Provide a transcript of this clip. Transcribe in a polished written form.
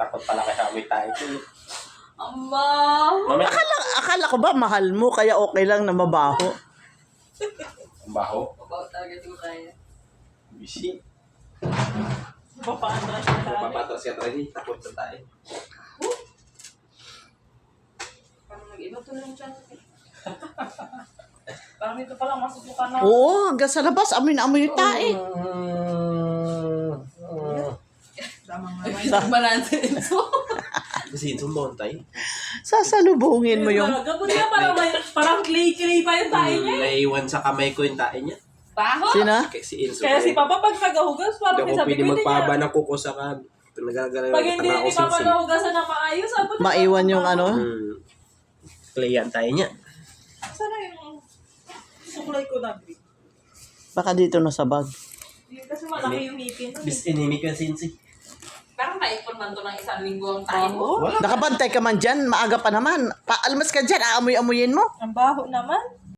Takot pala kay amoy tayo. Amba. Mamaya, Akala ko ba mahal mo, kaya okay lang na mabaho. ang baho. About talaga ito kaya. Bisi. Papaandras na tayo. Papatras ka tayo. Takot sa tayo. Parang nag-iba to lang dyan. Parang dito palang masusukan na. Oo, hanggang sa labas, amoy na amoy yung tae. Tama nga. Balance. Kasi yung tayo. Sasalubungin mo yung... Gabon niya parang clay pa yung tayo niya. Naiwan sa kamay ko yung tayo niya. Baho? Sina? Si Enzo. Kaya si Papa pag nagahugas, parang Hindi ako sabi pwede ko magpaba niya. ng kuko sa kan. Nagagala Pag hindi ni Papa nahugasan na maayos, abot na Maiwan yung ano. Klayan tayo niya. Sana yung suklay ko na. Baka dito na sa bag. Kasi malaki yung ngipin. Bis inimik yung sinsi. Parang naipon man to ng isang linggo ang tayo. Baho? Nakabantay ka man dyan, maaga pa naman. Paalmas ka dyan, aamoy-amoyin mo. Ang baho naman.